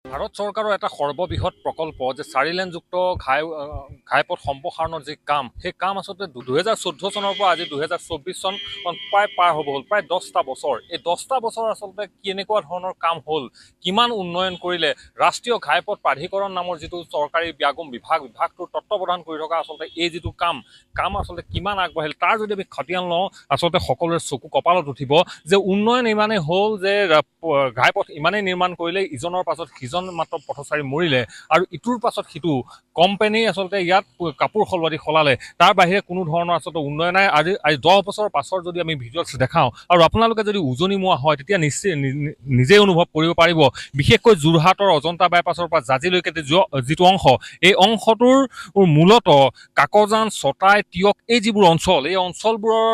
ভাৰত চৰকাৰৰ এটা সৰ্ববৃহৎ প্ৰকল্প যে 4-লেনযুক্ত ঘাইপথ সম্প্ৰসাৰণৰ যি কাম, সেই কাম আচলতে 2014 চনৰ পৰা আজি 2024 চন প্ৰায় পাৰ হ'ব হ'ল, প্ৰায় 10টা বছৰ। এই 10টা বছৰ আচলতে কেনেকুৱা ধৰণৰ কাম হ'ল, কিমান উন্নয়ন কৰিলে, ৰাষ্ট্ৰীয় ঘাইপথ প্ৰাধিকৰণ নামৰ যিটো চৰকাৰী বিভাগটোৰ তত্ত্বাৱধান কৰি থকা আচলতে এই যিটো কাম আচলতে কিমান আগবাঢ়িল, তাৰ যদি আমি খতিয়ান লওঁ আচলতে সকলোৰে চকু কপালত উঠিব যে উন্নয়ন ইমানেই হ'ল যে ঘাইপথ ইমানেই নিৰ্মাণ কৰিলে ইজনৰ পাছত সিজন মাত্ৰ পথচাৰী মৰিলে আৰু ইটোৰ পাছত সিটো কোম্পানী আচলতে ইয়াত কাপোৰ সলালে। তাৰ বাহিৰে কোনো ধৰণৰ আচলতে উন্নয়ন নাই। আজি 10 বছৰৰ পাছৰ যদি আমি ভিজুৱেলছ দেখাওঁ আৰু আপোনালোকে যদি উজনি মোৱা হয় তেতিয়া নিজেই অনুভৱ কৰিব পাৰিব, বিশেষকৈ যোৰহাটৰ অজন্তা বাইপাছৰ পৰা জাজিলৈকে যিটো অংশ, এই অংশটোৰ মূলত কাকজান, চতাই, তিয়ক এই যিবোৰ অঞ্চল, এই অঞ্চলবোৰৰ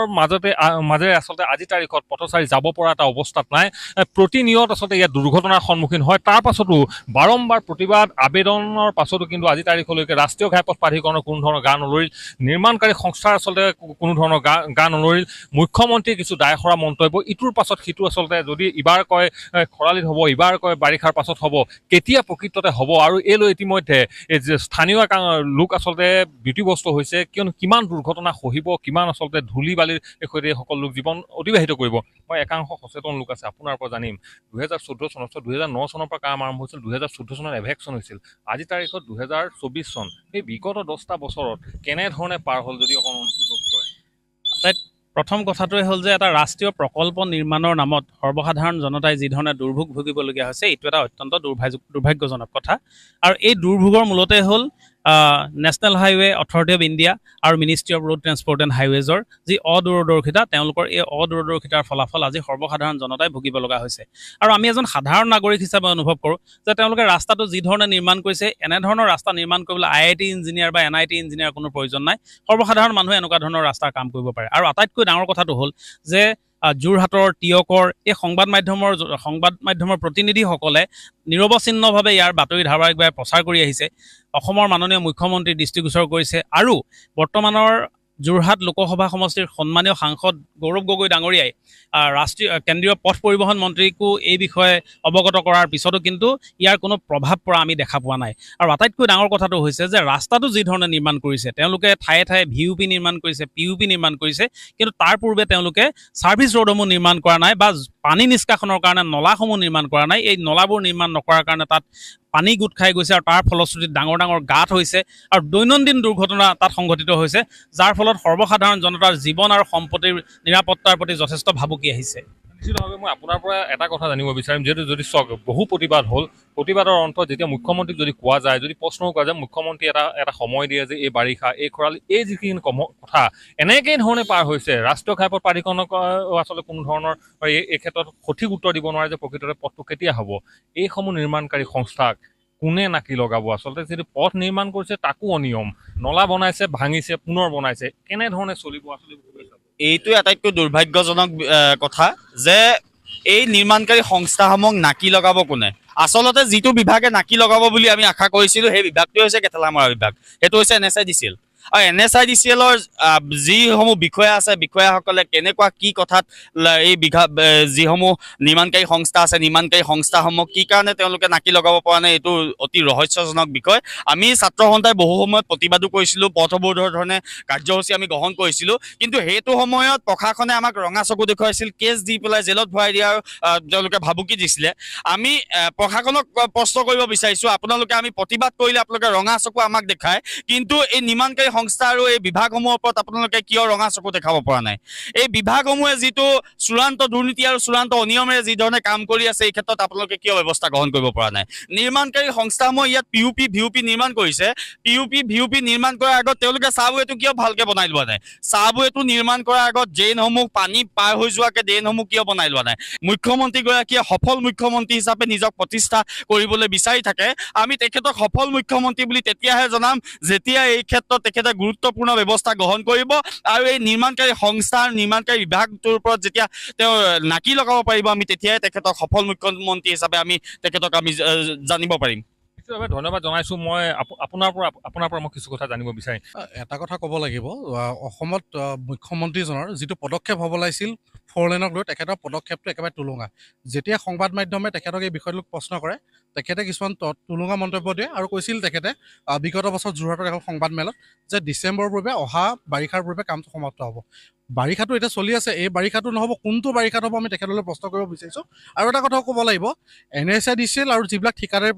মাজেৰে আচলতে আজিৰ তাৰিখত পথচাৰী যাব পৰা এটা অৱস্থাত নাই। প্ৰতিনিয়ত আচলতে ইয়াত দুৰ্ঘটনাৰ সন্মুখীন হয়। তাৰ পাছতো বাৰম্বাৰ প্ৰতিবাদ আবেদনৰ পাছতো কিন্তু আজি তাৰিখলৈকে ৰাষ্ট্ৰীয় ঘাইপথ প্ৰাধিকৰণৰ কোনো ধৰণৰ গা নলৰিল, নিৰ্মাণকাৰী সংস্থাৰ আচলতে কোনো ধৰণৰ গা নলৰিল। মুখ্যমন্ত্ৰীয়ে কিছু দায়সৰা মন্তব্য ইটোৰ পাছত সিটো আচলতে যদি ইবাৰ কয় খৰালিত হ'ব, ইবাৰ কয় বাৰিষাৰ পাছত হ'ব, কেতিয়া প্ৰকৃততে হ'ব আৰু এই লৈ ইতিমধ্যে এই যে স্থানীয় লোক আচলতে ব্যতিব্যস্ত হৈছে, কিয়নো কিমান দুৰ্ঘটনা সহিব, কিমান আচলতে ধূলি বালিৰ সৈতে সকলো লোক জীৱন অতিবাহিত কৰিব। মই একাংশ সচেতন লোক আছে আপোনাৰ পৰা জানিম 2014 চনত 2009 চনৰ পৰা কাম আৰম্ভ হৈছিল, 2014 চনত এভেকশ্যন হৈছিল, আজি তাৰিখত 2024 চন। এই বিগত 10টা বছৰত কেনেধৰণে পাৰ হ'ল যদি অকণমান কয়। আটাইত প্ৰথম কথাটোৱে হ'ল যে এটা ৰাষ্ট্ৰীয় প্ৰকল্প নিৰ্মাণৰ নামত সৰ্বসাধাৰণ জনতাই যি ধৰণে দুৰ্ভোগ ভুগিবলগীয়া হৈছে, এইটো এটা অত্যন্ত দুৰ্ভাগ্যজনক কথা। আৰু এই দুৰ্ভোগৰ মূলতে হ'ল national highway authority of India আৰু ministry of road transport and হাইৱেজৰ যি অদূৰদৰ্শিতা, তেওঁলোকৰ এই অদূৰদৰ্শিতাৰ ফলাফল আজি সৰ্বসাধাৰণ জনতাই ভুগিব লগা হৈছে। আৰু আমি এজন সাধাৰণ নাগৰিক হিচাপে অনুভৱ কৰোঁ যে তেওঁলোকে ৰাস্তাটো যি ধৰণে নিৰ্মাণ কৰিছে, এনেধৰণৰ ৰাস্তা নিৰ্মাণ কৰিবলৈ IIT ইঞ্জিনিয়াৰ বা NIT ইঞ্জিনিয়াৰ কোনো প্ৰয়োজন নাই। সৰ্বসাধাৰণ মানুহে এনেকুৱা ধৰণৰ ৰাস্তাৰ কাম কৰিব পাৰে। আৰু আটাইতকৈ ডাঙৰ কথাটো হ'ল যে যোৰহাটৰ, তিয়কৰ এই সংবাদ মাধ্যমৰ প্ৰতিনিধিসকলে নিৰৱচ্ছিন্নভাৱে ইয়াৰ বাতৰি ধাৰাবাহিকভাৱে প্ৰচাৰ কৰি আহিছে। অসমৰ মাননীয় মুখ্যমন্ত্ৰী দৃষ্টিগোচৰ কৰিছে আৰু বৰ্তমানৰ যোৰহাট লোকসভা সমষ্টিৰ সন্মানীয় সাংসদ গৌৰৱ গগৈ ডাঙৰীয়াই কেন্দ্ৰীয় পথ পৰিবহণ মন্ত্ৰীকো এই বিষয়ে অৱগত কৰাৰ পিছতো কিন্তু ইয়াৰ কোনো প্ৰভাৱ পৰা আমি দেখা পোৱা নাই। আৰু আটাইতকৈ ডাঙৰ কথাটো হৈছে যে ৰাস্তাটো যি ধৰণে নিৰ্মাণ কৰিছে, তেওঁলোকে ঠায়ে ঠায়ে VUP নিৰ্মাণ কৰিছে, PUP নিৰ্মাণ কৰিছে, কিন্তু তাৰ পূৰ্বে তেওঁলোকে ছাৰ্ভিচ ৰোডসমূহ নিৰ্মাণ কৰা নাই বা পানী নিষ্কাশনৰ কাৰণে নলাসমূহ নিৰ্মাণ কৰা নাই। এই নলাবোৰ নিৰ্মাণ নকৰাৰ কাৰণে তাত পানী গোট খাই গৈছে আৰু তাৰ ফলশ্ৰুতিত ডাঙৰ ডাঙৰ গাঁত হৈছে আৰু দৈনন্দিন দুৰ্ঘটনা তাত সংঘটিত হৈছে, যাৰ ফলত সৰ্বসাধাৰণ জনতাৰ জীৱন আৰু সম্পত্তিৰ নিৰাপত্তাৰ প্ৰতি যথেষ্ট ভাবুকি আহিছে। নিশ্চিতভাৱে মই আপোনাৰ পৰা এটা কথা জানিব বিচাৰিম, যিহেতু যদি চাওক বহু প্ৰতিবাদ হ'ল, প্ৰতিবাদৰ অন্তত যেতিয়া মুখ্যমন্ত্ৰীক যদি কোৱা যায়, যদি প্ৰশ্নও কৰা যায়, মুখ্যমন্ত্ৰী এটা সময় দিয়ে যে এই বাৰিষা, এই খৰালি, এই যিখিনি কথা এনেকেই ধৰণে পাৰ হৈছে। ৰাষ্ট্ৰীয় ঘাইপথ প্ৰাধিকৰণক আচলতে কোনো ধৰণৰ এই ক্ষেত্ৰত সঠিক উত্তৰ দিব নোৱাৰে যে প্ৰকৃততে পথটো কেতিয়া হ'ব। এইসমূহ নিৰ্মাণকাৰী সংস্থাক কোনে নাকি লগাব? আচলতে যিটো পথ নিৰ্মাণ কৰিছে তাকো অনিয়ম, নলা বনাইছে, ভাঙিছে, পুনৰ বনাইছে, কেনেধৰণে চলিব আচলতে? এইটোৱে আটাইতকৈ দুৰ্ভাগ্যজনক কথা যে এই নিৰ্মাণকাৰী সংস্থাসমূহক নাকি লগাব কোনে? আচলতে যিটো বিভাগে নাকি লগাব বুলি আমি আশা কৰিছিলোঁ, সেই বিভাগটোৱে হৈছে কেটেলামৰা বিভাগ। সেইটো হৈছে NSIDCL। আৰু NSIDCLৰ যিসমূহ বিষয়া আছে, বিষয়াসকলে কেনেকুৱা কি কথাত এই যিসমূহ নিৰ্মাণকাৰী সংস্থা আছে, নিৰ্মাণকাৰী সংস্থাসমূহ কি কাৰণে তেওঁলোকে নাকি লগাব পৰা নাই, এইটো অতি ৰহস্যজনক বিষয়। আমি ছাত্ৰ সন্থাই বহু সময়ত প্ৰতিবাদো কৰিছিলোঁ, পথ অৱৰোধৰ ধৰণে কাৰ্যসূচী আমি গ্ৰহণ কৰিছিলোঁ, কিন্তু সেইটো সময়ত প্ৰশাসনে আমাক ৰঙা চকু দেখুৱাইছিল, কেছ দি পেলাই জেলত ভৰাই দিয়াৰ তেওঁলোকে ভাবুকি দিছিলে। আমি প্ৰশাসনক প্ৰশ্ন কৰিব বিচাৰিছোঁ, আপোনালোকে আমি প্ৰতিবাদ কৰিলে আপোনালোকে ৰঙা চকু আমাক দেখায়, কিন্তু এই নিৰ্মাণকাৰী সংস্থা আৰু এই বিভাগসমূহৰ ওপৰত আপোনালোকে কিয় ৰঙা চকু দেখাব পৰা নাই? এই বিভাগসমূহে যিটো চূড়ান্ত দুৰ্নীতি আৰু চূড়ান্ত অনিয়মেৰে যি ধৰণে কাম কৰি আছে, এই ক্ষেত্ৰত আপোনালোকে কিয় ব্যৱস্থা গ্ৰহণ কৰিব পৰা নাই? নিৰ্মাণকাৰী সংস্থাসমূহে ইয়াত PUP VUP নিৰ্মাণ কৰিছে। PUP VUP নিৰ্মাণ কৰাৰ আগত তেওঁলোকে চাবৱেটো কিয় ভালকে বনাই লোৱা নাই? চাবৱেটো নিৰ্মাণ কৰাৰ আগত ড্ৰেইনসমূহ পানী পাৰ হৈ যোৱাকে ড্ৰেইনসমূহ কিয় বনাই লোৱা নাই? মুখ্যমন্ত্ৰীগৰাকীয়ে সফল মুখ্যমন্ত্ৰী হিচাপে নিজক প্ৰতিষ্ঠা কৰিবলৈ বিচাৰি থাকে। আমি তেখেতক সফল মুখ্যমন্ত্ৰী বুলি তেতিয়াহে জনাম যেতিয়া এই ক্ষেত্ৰত তেখেতে গুৰুত্বপূৰ্ণ ব্যৱস্থা গ্ৰহণ কৰিব আৰু এই নিৰ্মাণকাৰী সংস্থা নিৰ্মাণকাৰী বিভাগটোৰ ওপৰত যেতিয়া তেওঁ নাকি লগাব পাৰিব, আমি তেতিয়াহে তেখেতক সফল মুখ্যমন্ত্ৰী হিচাপে আমি তেখেতক জানিব পাৰিম। নিশ্চিতভাৱে ধন্যবাদ জনাইছোঁ। মই আপোনাৰ পৰা মই কিছু কথা জানিব বিচাৰিম। এটা কথা ক'ব লাগিব, অসমত মুখ্যমন্ত্ৰীজনৰ যিটো পদক্ষেপ হ'ব লাগিছিল 4 লেনক লৈ, তেখেতৰ পদক্ষেপটো একেবাৰে তুলুঙা। যেতিয়া সংবাদ মাধ্যমে তেখেতক এই বিষয়টোক প্ৰশ্ন কৰে, তেখেতে কিছুমান তুলুঙা মন্তব্য দিয়ে আৰু কৈছিল তেখেতে বিগত বছৰ যোৰহাটৰ এখন সংবাদ মেলত যে ডিচেম্বৰৰ পূৰ্বে অহা বাৰিষাৰ পূৰ্বে কামটো সমাপ্ত হ'ব। বাৰিষাটো এতিয়া চলি আছে, এই বাৰিষাটো নহ'ব, কোনটো বাৰিষাত হ'ব আমি তেখেতলৈ প্ৰশ্ন কৰিব বিচাৰিছোঁ। আৰু এটা কথাও ক'ব লাগিব, NSIDCL আৰু যিবিলাক ঠিকাদাৰী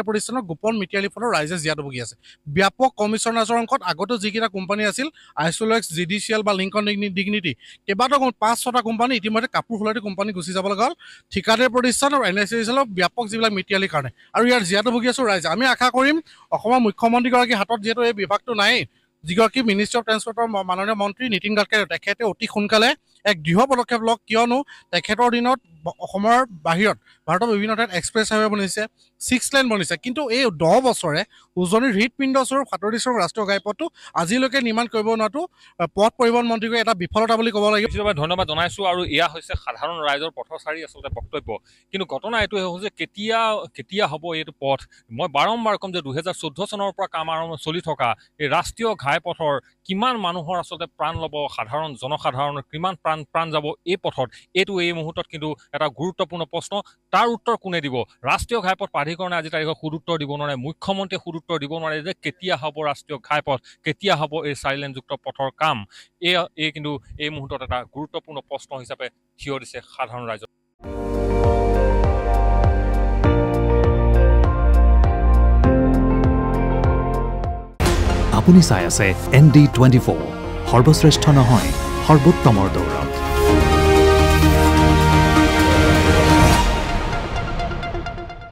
প্ৰতিষ্ঠানৰ গোপন মিতিয়ালী ফলত ৰাইজে জীয়াতু ভুগি আছে। ব্যাপক কমিশ্যনাৰ্ছৰ অংশত আগতে যিকেইটা কোম্পানী আছিল, আইচোলেক্স, GDCL বা লিংকন ডিগনিটি, কেইবাটাও 5-6টা কোম্পানী ইতিমধ্যে কাপোৰ সলনি কোম্পানী গুচি যাব লগা হ'ল ঠিকাদাৰী প্ৰতিষ্ঠান আৰু NSIDCL ব্যাপক যিবিলাক মিতিয়ালীৰ কাৰণে, আৰু ইয়াৰ জীয়াতু ভুগি আছোঁ ৰাইজে। আমি আশা কৰিম অসমৰ মুখ্যমন্ত্ৰীগৰাকীৰ হাতত যিহেতু এই বিভাগটো নাই, যিগৰাকী মিনিষ্ট্ৰী অফ ট্ৰেন্সপৰ্টৰ মাননীয় মন্ত্ৰী নীতিন গাডকাৰী, তেখেতে অতি সোনকালে এক দৃঢ় পদক্ষেপ লওক, কিয়নো তেখেতৰ দিনত অসমৰ বাহিৰত ভাৰতৰ বিভিন্ন ঠাইত এক্সপ্ৰেছ হাইৱে বনিছে, 6 লেন বনিছে, কিন্তু এই 10 বছৰে উজনিৰ হৃদপিণ্ডস্বৰূপ সাতৰিস্বৰূপ ৰাষ্ট্ৰীয় ঘাইপথটো আজিলৈকে নিৰ্মাণ কৰিব নোৱাৰাটো পথ পৰিবহণ মন্ত্ৰীকে এটা বিফলতা বুলি ক'ব লাগিব। নিশ্চিতভাৱে ধন্যবাদ জনাইছোঁ। আৰু এয়া হৈছে সাধাৰণ ৰাইজৰ পথচাৰী আচলতে বক্তব্য, কিন্তু ঘটনা এইটো হ'ল যে কেতিয়া হ'ব এইটো পথ। মই বাৰম্বাৰ ক'ম যে 2014 চনৰ পৰা কাম আৰম্ভ চলি থকা এই ৰাষ্ট্ৰীয় ঘাইপথৰ কিমান মানুহৰ আচলতে প্ৰাণ ল'ব, সাধাৰণ জনসাধাৰণৰ কিমান প্ৰাণ যাব এই পথত, এইটো এই মুহূৰ্তত কিন্তু এটা গুৰুত্বপূৰ্ণ প্ৰশ্ন। তাৰ উত্তৰ কোনে দিব? ৰাষ্ট্ৰীয় ঘাইপথ প্ৰাধিকৰণে আজি তাৰিখত সুদুত্তৰ দিব নোৱাৰে, মুখ্যমন্ত্ৰীয়ে সুদুত্তৰ দিব নোৱাৰে যে কেতিয়া হ'ব ৰাষ্ট্ৰীয় ঘাইপথ, কেতিয়া হ'ব এই 4 লেনযুক্ত পথৰ কাম। এই কিন্তু এই মুহূৰ্তত এটা গুৰুত্বপূৰ্ণ প্ৰশ্ন হিচাপে থিয় দিছে সাধাৰণ ৰাইজৰ। আপুনি চাই আছে ND24, সৰ্বশ্ৰেষ্ঠ নহয় সৰ্বোত্তমৰ দৌৰত।